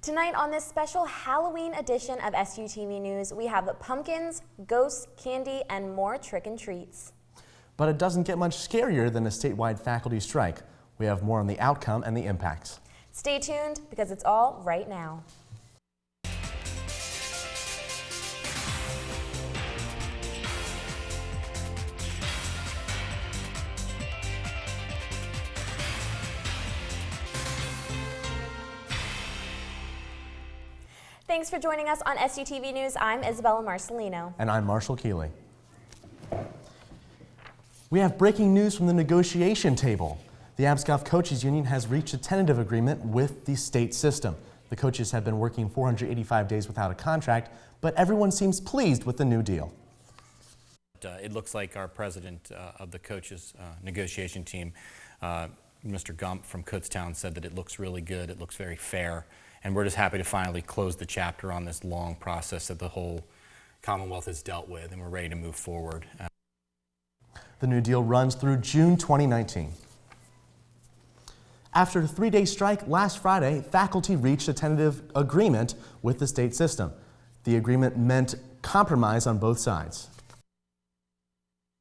Tonight on this special Halloween edition of SUTV News, we have pumpkins, ghosts, candy, and more trick and treats. But it doesn't get much scarier than a statewide faculty strike. We have more on the outcome and the impacts. Stay tuned because it's all right now. Thanks for joining us on SUTV News. I'm Isabella Marcelino. And I'm Marshall Keeley. We have breaking news from the negotiation table. The APSCOF Coaches Union has reached a tentative agreement with the state system. The coaches have been working 485 days without a contract, but everyone seems pleased with the new deal. It looks like our president of the coaches negotiation team, Mr. Gump from Kutztown, said that it looks really good, it looks very fair, and we're just happy to finally close the chapter on this long process that the whole Commonwealth has dealt with, and we're ready to move forward. The new deal runs through June 2019. After a 3-day strike last Friday, faculty reached a tentative agreement with the state system. The agreement meant compromise on both sides.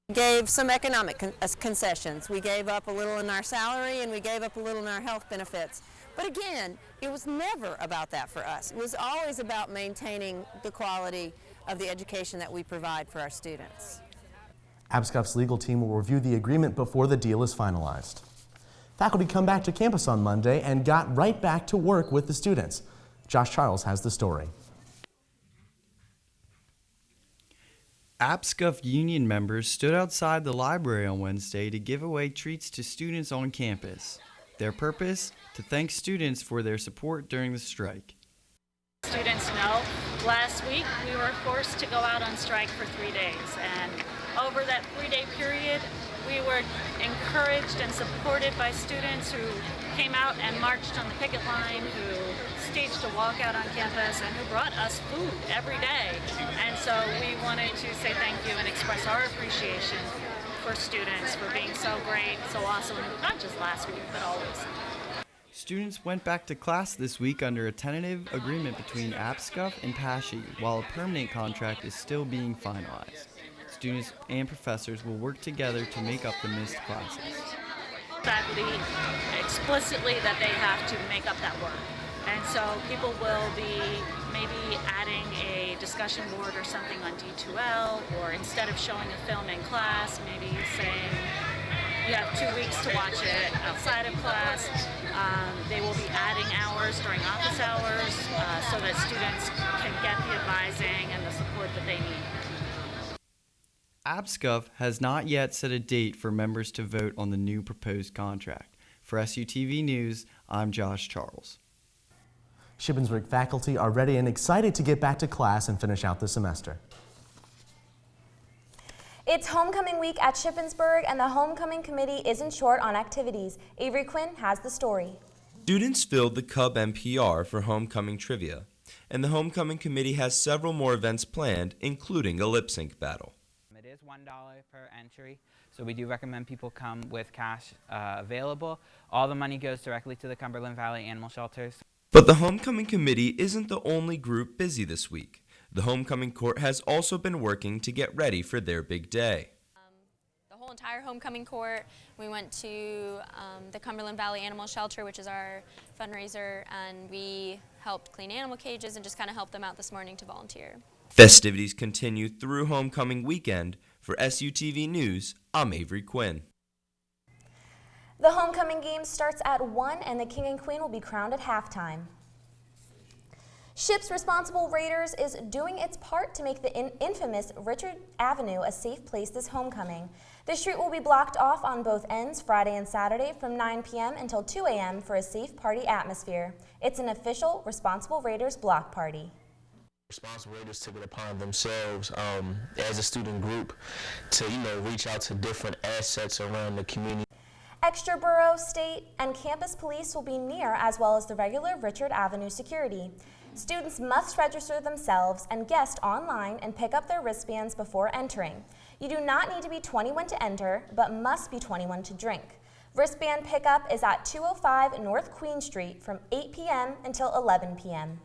We gave some economic concessions. We gave up a little in our salary and we gave up a little in our health benefits. But again, it was never about that for us. It was always about maintaining the quality of the education that we provide for our students. APSCOF's legal team will review the agreement before the deal is finalized. Faculty come back to campus on Monday and got right back to work with the students. Josh Charles has the story. APSCOF union members stood outside the library on Wednesday to give away treats to students on campus. Their purpose? To thank students for their support during the strike. Students know last week we were forced to go out on strike for 3 days, and over that 3-day period we were encouraged and supported by students who came out and marched on the picket line, who staged a walkout on campus, and who brought us food every day. And so we wanted to say thank you and express our appreciation for students for being so great, so awesome, not just last week, but always. Students went back to class this week under a tentative agreement between APSCOF and PASHE, while a permanent contract is still being finalized. Students and professors will work together to make up the missed classes. Faculty explicitly that they have to make up that work. And so people will be maybe adding a discussion board or something on D2L, or instead of showing a film in class, maybe saying you have 2 weeks to watch it outside of class. They will be adding hours during office hours so that students can get the advising and the support that they need. APSCOF has not yet set a date for members to vote on the new proposed contract. For SUTV News, I'm Josh Charles. Shippensburg faculty are ready and excited to get back to class and finish out the semester. It's homecoming week at Shippensburg, and the homecoming committee isn't short on activities. Avery Quinn has the story. Students filled the Cub NPR for homecoming trivia, and the homecoming committee has several more events planned, including a lip sync battle. It is $1 per entry, so we do recommend people come with cash available. All the money goes directly to the Cumberland Valley Animal Shelters. But the homecoming committee isn't the only group busy this week. The homecoming court has also been working to get ready for their big day. The whole entire homecoming court, we went to the Cumberland Valley Animal Shelter, which is our fundraiser, and we helped clean animal cages and just kind of helped them out this morning to volunteer. Festivities continue through homecoming weekend. For SUTV News, I'm Avery Quinn. The homecoming game starts at 1, and the king and queen will be crowned at halftime. SHIP's Responsible Raiders is doing its part to make the infamous Richard Avenue a safe place this homecoming. The street will be blocked off on both ends Friday and Saturday from 9 p.m. until 2 a.m. for a safe party atmosphere. It's an official Responsible Raiders block party. Responsible Raiders took it upon themselves as a student group to, reach out to different assets around the community. Extra borough, state, and campus police will be near, as well as the regular Richard Avenue security. Students must register themselves and guest online and pick up their wristbands before entering. You do not need to be 21 to enter, but must be 21 to drink. Wristband pickup is at 205 North Queen Street from 8 p.m. until 11 p.m.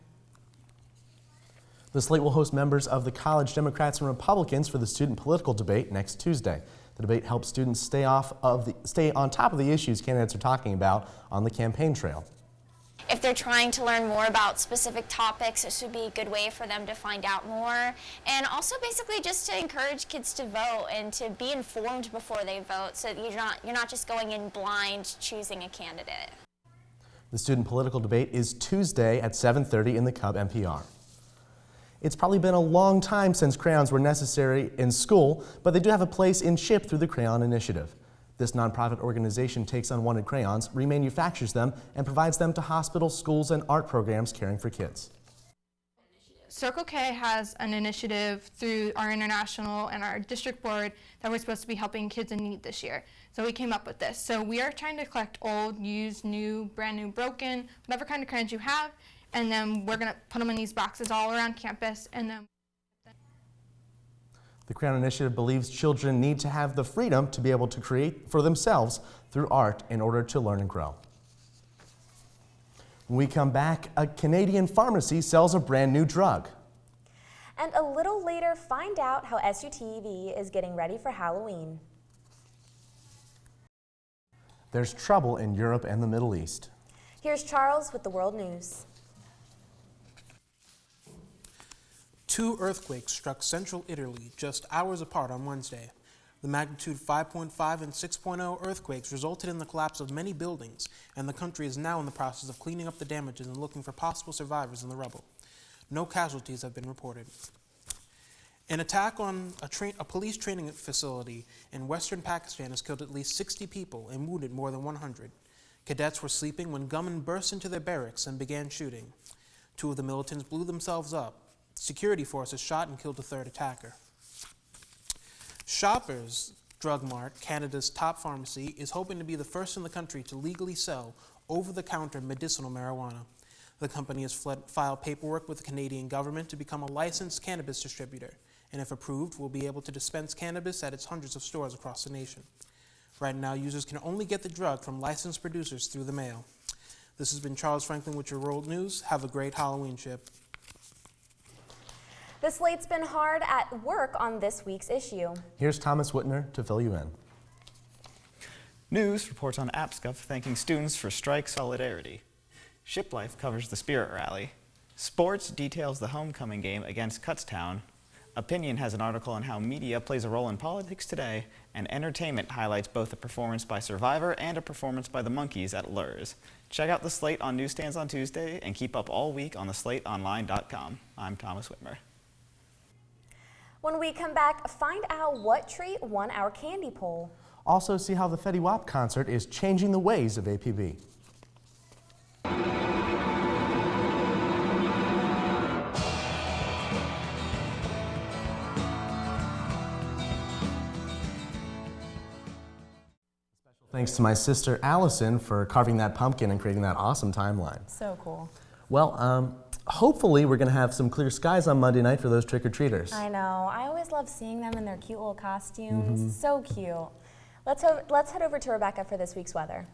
The slate will host members of the college Democrats and Republicans for the student political debate next Tuesday. The debate helps students stay on top of the issues candidates are talking about on the campaign trail. If they're trying to learn more about specific topics, this would be a good way for them to find out more. And also basically just to encourage kids to vote and to be informed before they vote so that you're not just going in blind choosing a candidate. The student political debate is Tuesday at 7:30 in the Cub NPR. It's probably been a long time since crayons were necessary in school, but they do have a place in SHIP through the Crayon Initiative. This nonprofit organization takes unwanted crayons, remanufactures them, and provides them to hospitals, schools, and art programs caring for kids. Circle K has an initiative through our international and our district board that we're supposed to be helping kids in need this year. So we came up with this. So we are trying to collect old, used, new, brand new, broken, whatever kind of crayons you have, and then we're going to put them in these boxes all around campus. And then The Crayon Initiative believes children need to have the freedom to be able to create for themselves through art in order to learn and grow. When we come back, a Canadian pharmacy sells a brand new drug. And a little later, find out how SUTV is getting ready for Halloween. There's trouble in Europe and the Middle East. Here's Charles with the World News. 2 earthquakes struck central Italy just hours apart on Wednesday. The magnitude 5.5 and 6.0 earthquakes resulted in the collapse of many buildings, and the country is now in the process of cleaning up the damages and looking for possible survivors in the rubble. No casualties have been reported. An attack on a police training facility in western Pakistan has killed at least 60 people and wounded more than 100. Cadets were sleeping when gunmen burst into their barracks and began shooting. 2 of the militants blew themselves up. Security forces shot and killed a 3rd attacker. Shoppers Drug Mart, Canada's top pharmacy, is hoping to be the first in the country to legally sell over-the-counter medicinal marijuana. The company has filed paperwork with the Canadian government to become a licensed cannabis distributor, and if approved, will be able to dispense cannabis at its hundreds of stores across the nation. Right now, users can only get the drug from licensed producers through the mail. This has been Charles Franklin with your World News. Have a great Halloween, Chip. The slate's been hard at work on this week's issue. Here's Thomas Whitner to fill you in. News reports on AppScuff thanking students for strike solidarity. Ship Life covers the Spirit Rally. Sports details the homecoming game against Kutztown. Opinion has an article on how media plays a role in politics today, and Entertainment highlights both a performance by Survivor and a performance by the Monkees at Lures. Check out the Slate on newsstands on Tuesday and keep up all week on theslateonline.com. I'm Thomas Whitmer. When we come back, find out what treat won our candy poll. Also, see how the Fetty Wap concert is changing the ways of APB. Thanks to my sister Allison for carving that pumpkin and creating that awesome timeline. So cool. Well, hopefully we're going to have some clear skies on Monday night for those trick-or-treaters. I know. I always love seeing them in their cute little costumes. Mm-hmm. So cute. Let's head over to Rebecca for this week's weather.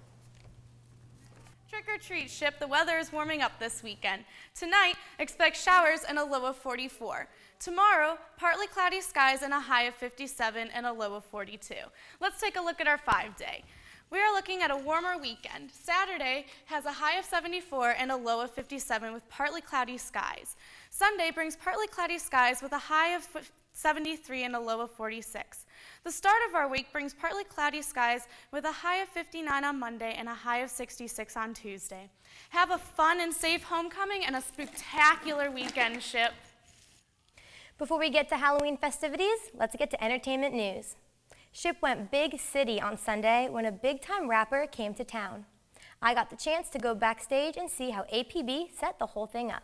Trick or treat, Ship. The weather is warming up this weekend. Tonight, expect showers and a low of 44. Tomorrow, partly cloudy skies and a high of 57 and a low of 42. Let's take a look at our 5-day. We are looking at a warmer weekend. Saturday has a high of 74 and a low of 57 with partly cloudy skies. Sunday brings partly cloudy skies with a high of 73 and a low of 46. The start of our week brings partly cloudy skies with a high of 59 on Monday and a high of 66 on Tuesday. Have a fun and safe homecoming and a spectacular weekend, Ship. Before we get to Halloween festivities, let's get to entertainment news. Ship went big city on Sunday when a big-time rapper came to town. I got the chance to go backstage and see how APB set the whole thing up.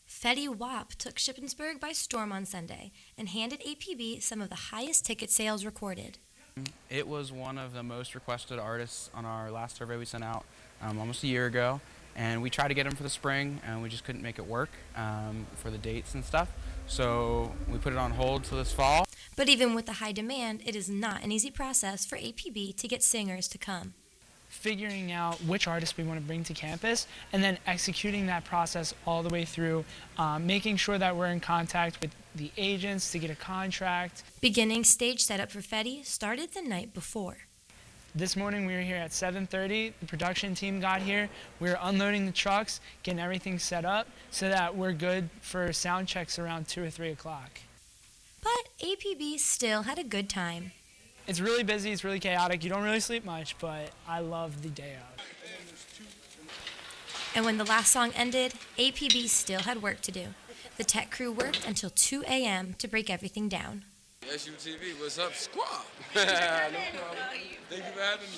Fetty Wap took Shippensburg by storm on Sunday and handed APB some of the highest ticket sales recorded. It was one of the most requested artists on our last survey we sent out almost a year ago, and we tried to get him for the spring, and we just couldn't make it work for the dates and stuff. So we put it on hold till this fall. But even with the high demand, it is not an easy process for APB to get singers to come. Figuring out which artists we want to bring to campus and then executing that process all the way through, making sure that we're in contact with the agents to get a contract. Beginning stage setup for Fetty started the night before. This morning we were here at 7:30. The production team got here. We were unloading the trucks, getting everything set up so that we're good for sound checks around 2 or 3 o'clock. But APB still had a good time. It's really busy, it's really chaotic. You don't really sleep much, but I love the day out. And when the last song ended, APB still had work to do. The tech crew worked until 2 a.m. to break everything down. SUTV, what's up, squad? No problem. Thank you for having me.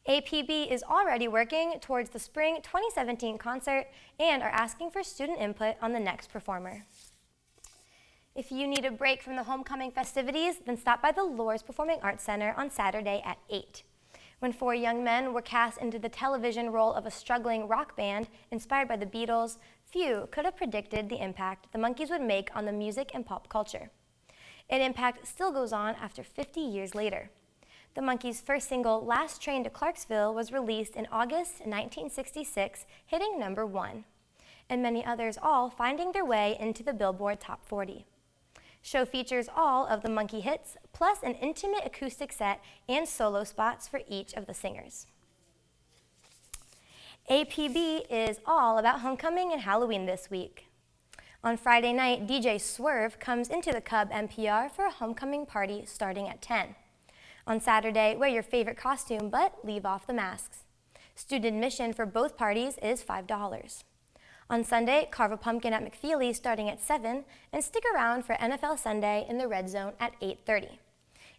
APB is already working towards the spring 2017 concert and are asking for student input on the next performer. If you need a break from the homecoming festivities, then stop by the Lours Performing Arts Center on Saturday at 8. When 4 young men were cast into the television role of a struggling rock band inspired by the Beatles, few could have predicted the impact the Monkees would make on the music and pop culture. An impact still goes on after 50 years later. The Monkees' first single, Last Train to Clarksville, was released in August 1966, hitting number 1, and many others all finding their way into the Billboard Top 40. Show features all of the Monkee hits, plus an intimate acoustic set and solo spots for each of the singers. APB is all about homecoming and Halloween this week. On Friday night, DJ Swerve comes into the Cub NPR for a homecoming party starting at 10. On Saturday, wear your favorite costume, but leave off the masks. Student admission for both parties is $5. On Sunday, carve a pumpkin at McFeely starting at 7, and stick around for NFL Sunday in the Red Zone at 8:30.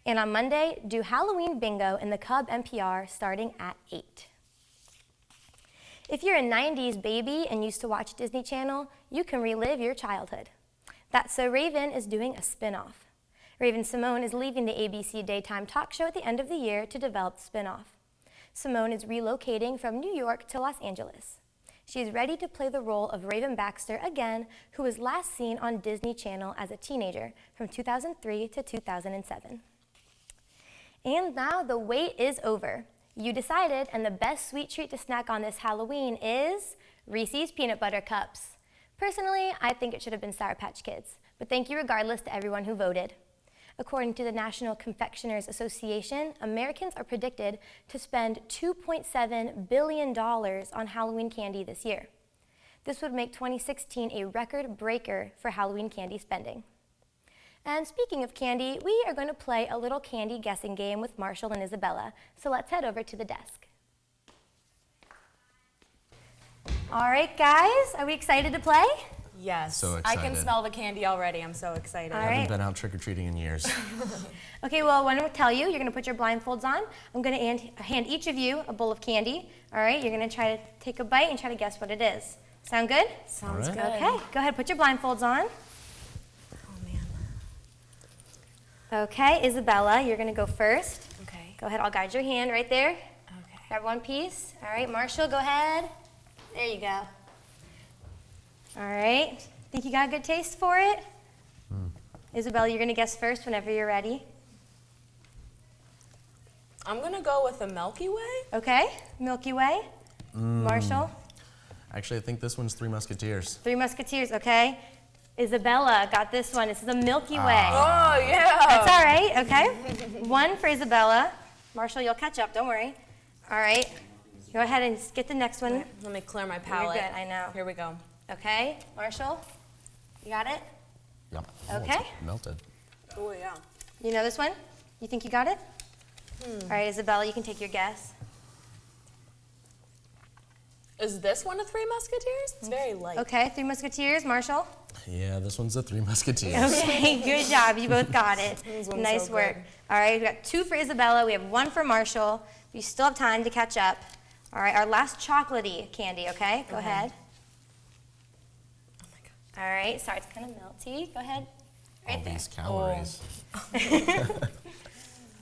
And on Monday, do Halloween bingo in the Cub NPR starting at 8. If you're a 90s baby and used to watch Disney Channel, you can relive your childhood. That's So Raven is doing a spin-off. Raven Simone is leaving the ABC daytime talk show at the end of the year to develop the spin-off. Simone is relocating from New York to Los Angeles. She is ready to play the role of Raven Baxter again, who was last seen on Disney Channel as a teenager from 2003 to 2007. And now the wait is over. You decided, and the best sweet treat to snack on this Halloween is Reese's Peanut Butter Cups. Personally, I think it should have been Sour Patch Kids, but thank you regardless to everyone who voted. According to the National Confectioners Association, Americans are predicted to spend $2.7 billion on Halloween candy this year. This would make 2016 a record breaker for Halloween candy spending. And speaking of candy, we are going to play a little candy guessing game with Marshall and Isabella, so let's head over to the desk. All right, guys, are we excited to play? Yes. So I can excited. smell the candy already. I'm so excited. I haven't been out trick-or-treating in years. Okay, well, when I tell you, you're going to put your blindfolds on. I'm going to hand each of you a bowl of candy. All right, you're going to try to take a bite and try to guess what it is. Sound good? Sounds good. Okay, go ahead, put your blindfolds on. Oh, man. Okay, Isabella, you're going to go first. Okay. Go ahead, I'll guide your hand right there. Okay. Grab one piece. All right, Marshall, go ahead. There you go. All right, think you got a good taste for it? Isabella, you're going to guess first whenever you're ready. I'm going to go with the Milky Way. Okay, Milky Way. Marshall? Actually, I think this one's Three Musketeers. Three Musketeers, okay. Isabella got this one. This is the Milky Way. Oh, yeah. That's all right, okay. One for Isabella. Marshall, you'll catch up, don't worry. All right, go ahead and get the next one. Let me clear my palate. You're good, I know. Here we go. Okay, Marshall, you got it? Yep. Okay. It's melted. Oh, yeah. You know this one? You think you got it? All right, Isabella, you can take your guess. Is this one of Three Musketeers? It's very light. Okay, Three Musketeers. Marshall? Yeah, this one's the Three Musketeers. Okay, good job. You both got it. This one's Nice so work. good. All right, we got 2 for Isabella. We have 1 for Marshall. You still have time to catch up. All right, our last chocolatey candy, okay? Go ahead. Oh, my God. All right, sorry, it's kind of melty. Go ahead. Right All there. these calories.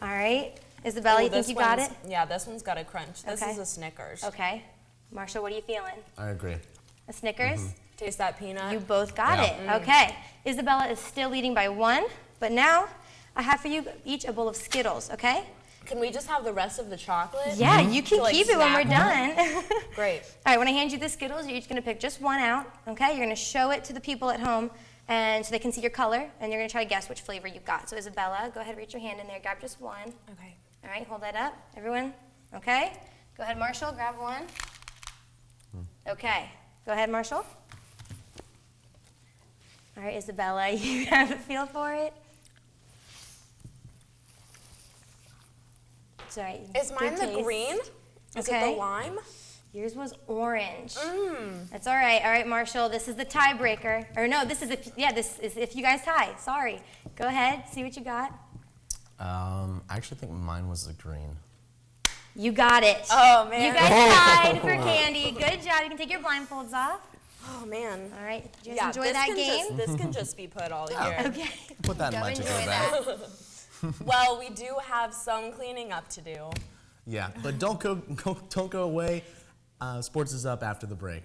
All right, Isabella, Ooh, you think this you got it? one's- Yeah, this one's got a crunch. This Okay. is a Snickers. Okay. Marshall, what are you feeling? I agree. A Snickers? Taste that peanut. You both got it. Okay. Isabella is still leading by 1, but now I have for you each a bowl of Skittles, okay? Can we just have the rest of the chocolate? Yeah, you can keep it when we're done. Great. All right, when I hand you the Skittles, you're each going to pick just one out, okay? You're going to show it to the people at home, and so they can see your color, and you're going to try to guess which flavor you've got. So Isabella, go ahead, reach your hand in there, grab just one. Okay. All right, hold that up, everyone. Okay. Go ahead, Marshall, grab one. Okay. Go ahead, Marshall. All right, Isabella, you have a feel for it? It's all right. Is mine the green? Is it the lime? Yours was orange. That's all right. All right, Marshall, this is the tiebreaker. Or no, this is if you guys tie. Sorry. Go ahead, see what you got. I actually think mine was the green. You got it. Oh, man. You guys tied for candy. Good job. You can take your blindfolds off. Oh, man. All right. Did you guys enjoy that game? This can just be put all year. Okay. Put that in my to-go bag. Well, we do have some cleaning up to do. Yeah, but don't go away. Sports is up after the break.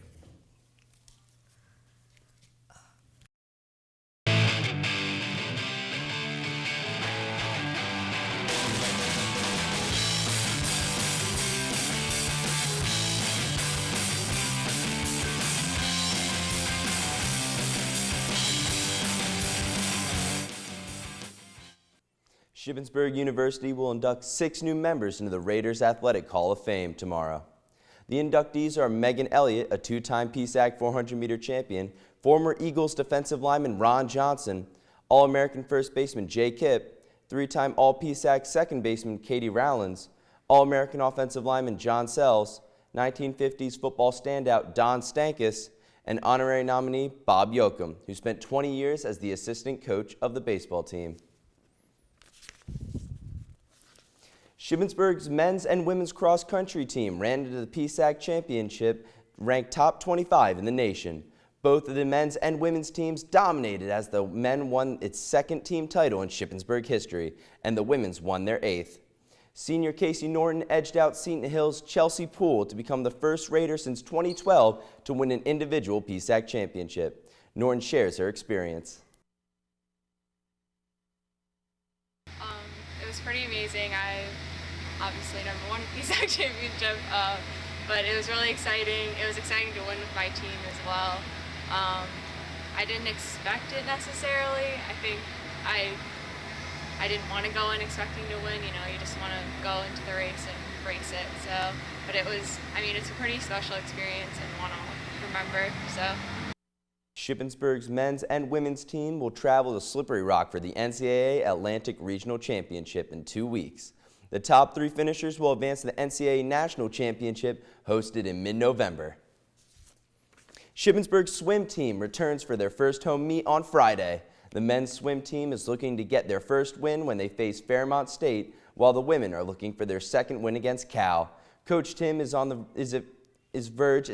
Shippensburg University will induct 6 new members into the Raiders Athletic Hall of Fame tomorrow. The inductees are Megan Elliott, a 2-time PSAC 400-meter champion, former Eagles defensive lineman Ron Johnson, All-American first baseman Jay Kipp, 3-time All-PSAC second baseman Katie Rowlands, All-American offensive lineman John Sells, 1950s football standout Don Stankus, and honorary nominee Bob Yoakum, who spent 20 years as the assistant coach of the baseball team. Shippensburg's men's and women's cross-country team ran into the PSAC championship ranked top 25 in the nation. Both of the men's and women's teams dominated as the men won its 2nd team title in Shippensburg history, and the women's won their 8th. Senior Casey Norton edged out Seton Hill's Chelsea Poole to become the first Raider since 2012 to win an individual PSAC championship. Norton shares her experience. It was pretty amazing. I obviously never won a PSAC championship, but it was really exciting. It was exciting to win with my team as well. I didn't expect it necessarily. I think I didn't want to go in expecting to win. You know, you just want to go into the race and race it. So, but it was, I mean, it's a pretty special experience and one I'll remember. So. Shippensburg's men's and women's team will travel to Slippery Rock for the NCAA Atlantic Regional Championship in 2 weeks. The top 3 finishers will advance to the NCAA National Championship hosted in mid-November. Shippensburg's swim team returns for their first home meet on Friday. The men's swim team is looking to get their first win when they face Fairmont State, while the women are looking for their 2nd win against Cal. Coach Tim is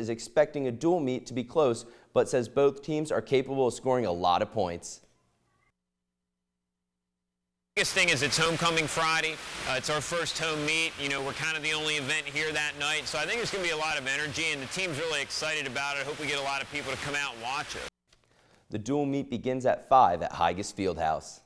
expecting a dual meet to be close, but says both teams are capable of scoring a lot of points. The biggest thing is it's homecoming Friday. It's our first home meet. You know, we're kind of the only event here that night, so I think there's going to be a lot of energy, and the team's really excited about it. I hope we get a lot of people to come out and watch it. The dual meet begins at 5 at Higas Fieldhouse.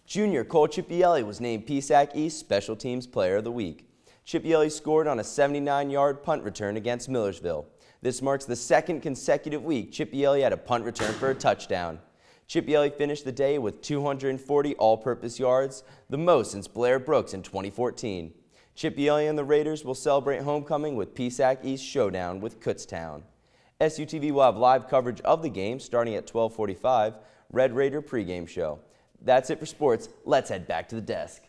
Junior Cole Chipielli was named PSAC East Special Teams Player of the Week. Chipielli scored on a 79-yard punt return against Millersville. This marks the 2nd consecutive week Chipielli had a punt return for a touchdown. Chipielli finished the day with 240 all-purpose yards, the most since Blair Brooks in 2014. Chipielli and the Raiders will celebrate homecoming with PSAC East Showdown with Kutztown. SUTV will have live coverage of the game starting at 12:45, Red Raider pregame show. That's it for sports. Let's head back to the desk.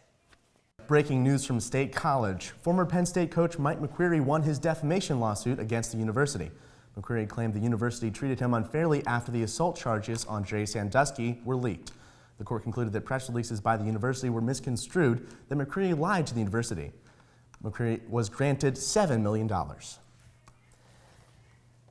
Breaking news from State College. Former Penn State coach Mike McQueary won his defamation lawsuit against the university. McQueary claimed the university treated him unfairly after the assault charges on Jay Sandusky were leaked. The court concluded that press releases by the university were misconstrued, that McQueary lied to the university. McQueary was granted $7 million.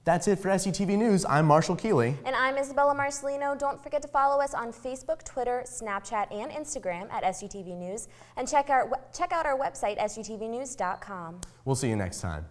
That's it for SUTV News. I'm Marshall Keeley. And I'm Isabella Marcelino. Don't forget to follow us on Facebook, Twitter, Snapchat, and Instagram at SUTV News. And check out our website, SUTVnews.com. We'll see you next time.